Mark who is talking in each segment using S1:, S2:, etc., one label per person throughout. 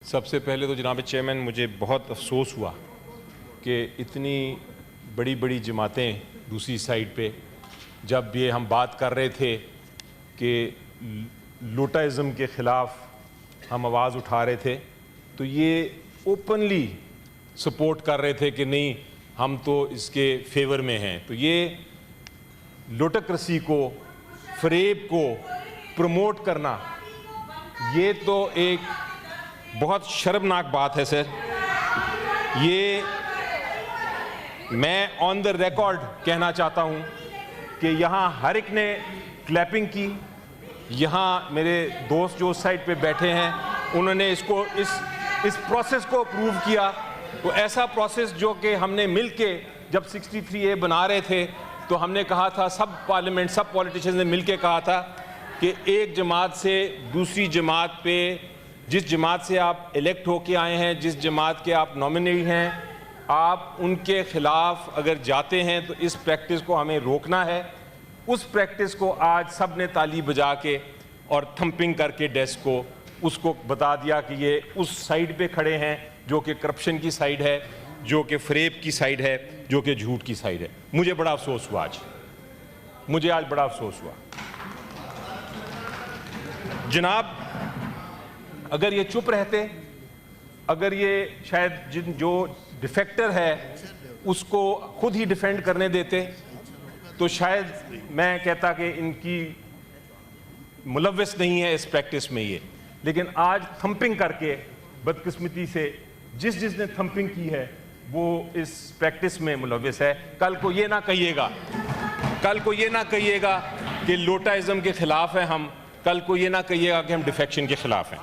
S1: سب سے پہلے تو جناب چیئرمین مجھے بہت افسوس ہوا کہ اتنی بڑی بڑی جماعتیں دوسری سائڈ پہ جب یہ ہم بات کر رہے تھے کہ لوٹائزم کے خلاف ہم آواز اٹھا رہے تھے تو یہ اوپنلی سپورٹ کر رہے تھے کہ نہیں ہم تو اس کے فیور میں ہیں. تو یہ لوٹکریسی کو، فریب کو پروموٹ کرنا یہ تو ایک بہت شرمناک بات ہے سر. یہ میں آن دا ریکارڈ کہنا چاہتا ہوں کہ یہاں ہر ایک نے کلیپنگ کی. یہاں میرے دوست جو اس سائڈ پہ بیٹھے ہیں انہوں نے اس پروسیس کو اپروو کیا. تو ایسا پروسیس جو کہ ہم نے مل کے جب 63A بنا رہے تھے تو ہم نے کہا تھا، سب پارلیمنٹ سب پولیٹیشنز نے مل کے کہا تھا کہ ایک جماعت سے دوسری جماعت پہ، جس جماعت سے آپ الیکٹ ہو کے آئے ہیں، جس جماعت کے آپ نامنی ہیں، آپ ان کے خلاف اگر جاتے ہیں تو اس پریکٹس کو ہمیں روکنا ہے. اس پریکٹس کو آج سب نے تالی بجا کے اور تھمپنگ کر کے ڈیسک کو اس کو بتا دیا کہ یہ اس سائیڈ پہ کھڑے ہیں جو کہ کرپشن کی سائیڈ ہے، جو کہ فریب کی سائیڈ ہے، جو کہ جھوٹ کی سائیڈ ہے. مجھے بڑا افسوس ہوا مجھے آج بڑا افسوس ہوا. جناب اگر یہ چپ رہتے، اگر یہ شاید جو ڈیفیکٹر ہے اس کو خود ہی ڈیفینڈ کرنے دیتے تو شاید میں کہتا کہ ان کی ملوث نہیں ہے اس پریکٹس میں یہ. لیکن آج تھمپنگ کر کے بدقسمتی سے جس نے تھمپنگ کی ہے وہ اس پریکٹس میں ملوث ہے. کل کو یہ نہ کہیے گا کہ لوٹائزم کے خلاف ہیں ہم، کل کو یہ نہ کہیے گا کہ ہم ڈیفیکشن کے خلاف ہیں.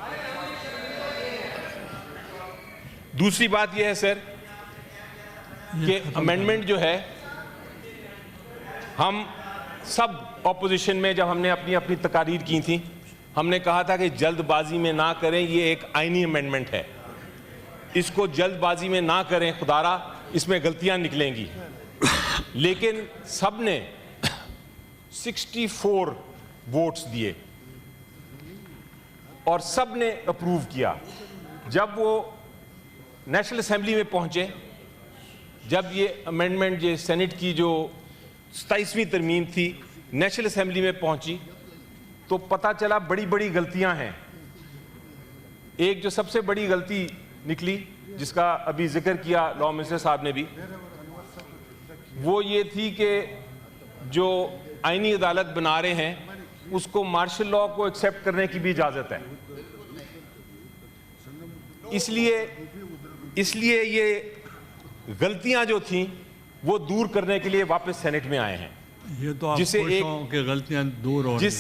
S1: دوسری بات یہ ہے سر کہ امینڈمنٹ جو ہے، ہم سب اپوزیشن میں جب ہم نے اپنی تقاریر کی تھی ہم نے کہا تھا کہ جلد بازی میں نہ کریں، یہ ایک آئینی امینڈمنٹ ہے، اس کو جلد بازی میں نہ کریں، خدارا اس میں غلطیاں نکلیں گی. لیکن سب نے 64 ووٹس دیے اور سب نے اپروو کیا. جب وہ نیشنل اسمبلی میں پہنچے، جب یہ امینڈمنٹ یہ سینٹ کی جو 27ویں ترمیم تھی نیشنل اسمبلی میں پہنچی تو پتہ چلا بڑی بڑی غلطیاں ہیں. ایک جو سب سے بڑی غلطی نکلی جس کا ابھی ذکر کیا لاء منسٹر صاحب نے بھی، وہ یہ تھی کہ جو آئینی عدالت بنا رہے ہیں اس کو مارشل لاء کو ایکسیپٹ کرنے کی بھی اجازت ہے. اس لیے یہ غلطیاں جو تھیں وہ دور کرنے کے لیے واپس سینٹ میں آئے ہیں.
S2: یہ تو آپ خوش ہوں کہ غلطیاں دور ہو رہی ہیں.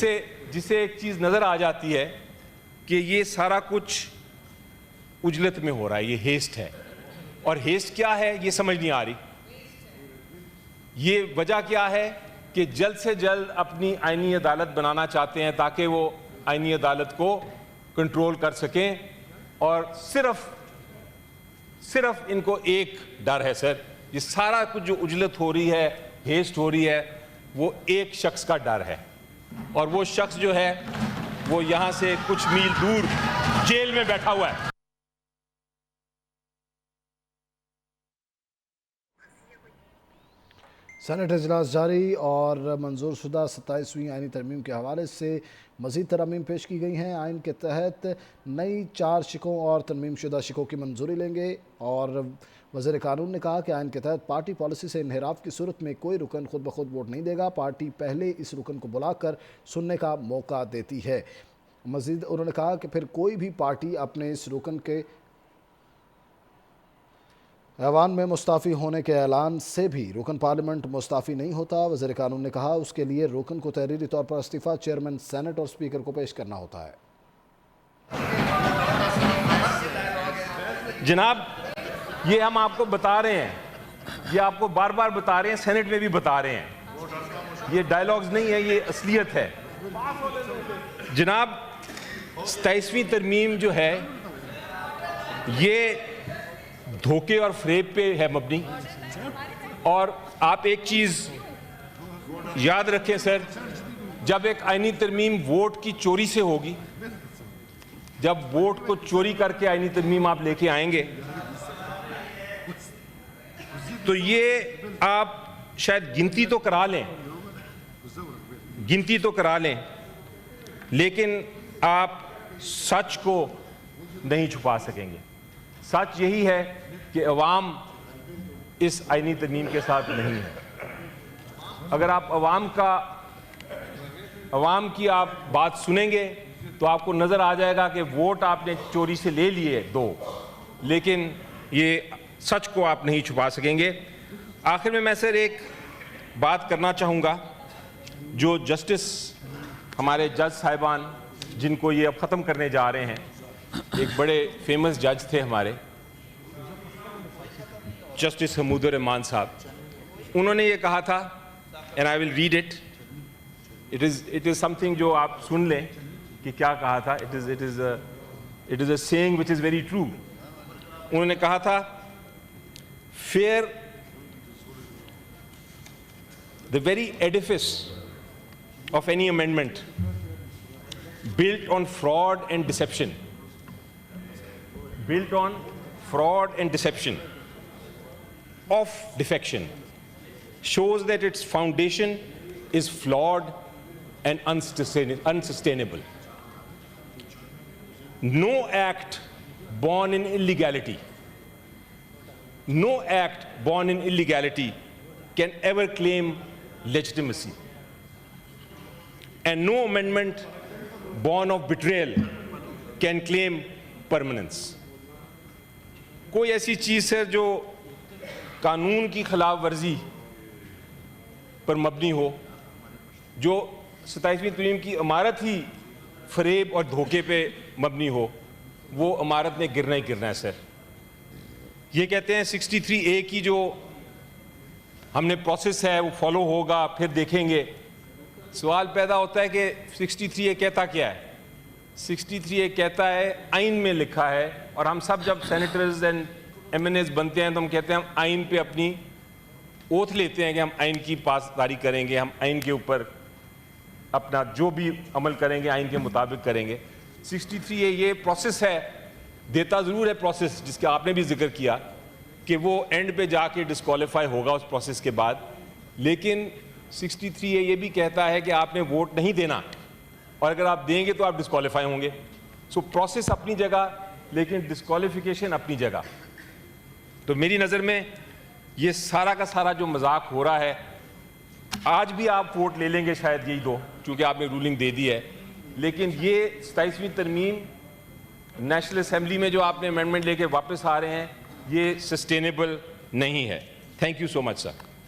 S1: جس سے ایک چیز نظر آ جاتی ہے کہ یہ سارا کچھ عجلت میں ہو رہا ہے، یہ ہیسٹ ہے. اور ہیسٹ کیا ہے یہ سمجھ نہیں آ رہی. یہ وجہ کیا ہے کہ جلد سے جلد اپنی آئینی عدالت بنانا چاہتے ہیں تاکہ وہ آئینی عدالت کو کنٹرول کر سکیں. اور صرف ان کو ایک ڈر ہے سر، یہ سارا کچھ جو عجلت ہو رہی ہے، ہیسٹ ہو رہی ہے، وہ ایک شخص کا ڈر ہے. اور وہ شخص جو ہے وہ یہاں سے کچھ میل دور جیل میں بیٹھا ہوا ہے.
S3: سینٹ اجلاس جاری اور منظور شدہ 27ویں آئینی ترمیم کے حوالے سے مزید ترامیم پیش کی گئی ہیں. آئین کے تحت نئی 4 شقوں اور ترمیم شدہ شقوں کی منظوری لیں گے. اور وزیر قانون نے کہا کہ آئین کے تحت پارٹی پالیسی سے انحراف کی صورت میں کوئی رکن خود بخود ووٹ نہیں دے گا. پارٹی پہلے اس رکن کو بلا کر سننے کا موقع دیتی ہے. مزید انہوں نے کہا کہ پھر کوئی بھی پارٹی اپنے اس رکن کے ایوان میں مستعفی ہونے کے اعلان سے بھی رکن پارلیمنٹ مستعفی نہیں ہوتا. وزیر قانون نے کہا اس کے لیے رکن کو تحریری طور پر استعفیٰ چیئرمین سینٹ اور اسپیکر کو پیش کرنا ہوتا ہے.
S1: جناب یہ ہم آپ کو بتا رہے ہیں، یہ آپ کو بار بار بتا رہے ہیں، سینٹ میں بھی بتا رہے ہیں، یہ ڈائیلاگز نہیں ہے، یہ اصلیت ہے. جناب 27ویں ترمیم جو ہے یہ دھوکے اور فریب پہ ہے مبنی. اور آپ ایک چیز یاد رکھیں سر، جب ایک آئینی ترمیم ووٹ کی چوری سے ہوگی، جب ووٹ کو چوری کر کے آئینی ترمیم آپ لے کے آئیں گے تو یہ آپ شاید گنتی تو کرا لیں لیکن آپ سچ کو نہیں چھپا سکیں گے. سچ یہی ہے کہ عوام اس آئینی ترمیم کے ساتھ نہیں ہے. اگر آپ عوام کی آپ بات سنیں گے تو آپ کو نظر آ جائے گا کہ ووٹ آپ نے چوری سے لے لیے 2 لیکن یہ سچ کو آپ نہیں چھپا سکیں گے. آخر میں سر ایک بات کرنا چاہوں گا. جو جسٹس ہمارے جج صاحبان جن کو یہ اب ختم کرنے جا رہے ہیں, ایک بڑے فیمس جج تھے ہمارے جسٹس حمود الرحمان صاحب. انہوں نے یہ کہا تھا, and I will read it. It is something جو آپ سن لیں کہ کیا کہا تھا. It is a saying which is very true. انہوں نے کہا تھا, fear, the very edifice of any amendment built on fraud and deception, of defection, shows that its foundation is flawed and unsustainable. No act born in illegality can ever claim legitimacy, and no amendment born of betrayal can claim permanence. کوئی ایسی چیز ہے جو قانون کی خلاف ورزی پر مبنی ہو, جو 27ویں ترمیم کی عمارت ہی فریب اور دھوکے پہ مبنی ہو, وہ عمارت نے گرنا ہی گرنا ہے سر. یہ کہتے ہیں 63A کی جو ہم نے پروسیس ہے وہ فالو ہوگا, پھر دیکھیں گے. سوال پیدا ہوتا ہے کہ 63A کہتا کیا ہے؟ 63A کہتا ہے, آئین میں لکھا ہے, اور ہم سب جب سینیٹرز اینڈ MNAs بنتے ہیں تو ہم کہتے ہیں ہم آئین پہ اپنی اوتھ لیتے ہیں کہ ہم آئین کی پاسداری کریں گے, ہم آئین کے اوپر اپنا جو بھی عمل کریں گے آئین کے مطابق کریں گے. 63A یہ پروسیس ہے, دیتا ضرور ہے پروسیس جس کا آپ نے بھی ذکر کیا کہ وہ اینڈ پہ جا کے ڈسکوالیفائی ہوگا اس پروسیس کے بعد, لیکن 63A یہ بھی کہتا ہے کہ آپ نے ووٹ نہیں دینا, اور اگر آپ دیں گے تو آپ ڈسکوالیفائی ہوں گے. سو پروسیس اپنی جگہ لیکن ڈسکوالیفیکیشن اپنی جگہ. تو میری نظر میں یہ سارا کا سارا جو مذاق ہو رہا ہے, آج بھی آپ ووٹ لے لیں گے شاید یہی 2 چونکہ آپ نے رولنگ دے دی ہے, لیکن یہ 27ویں ترمیم نیشنل اسمبلی میں جو آپ نے امینڈمنٹ لے کے واپس آ رہے ہیں یہ سسٹینیبل نہیں ہے. Thank you so much sir.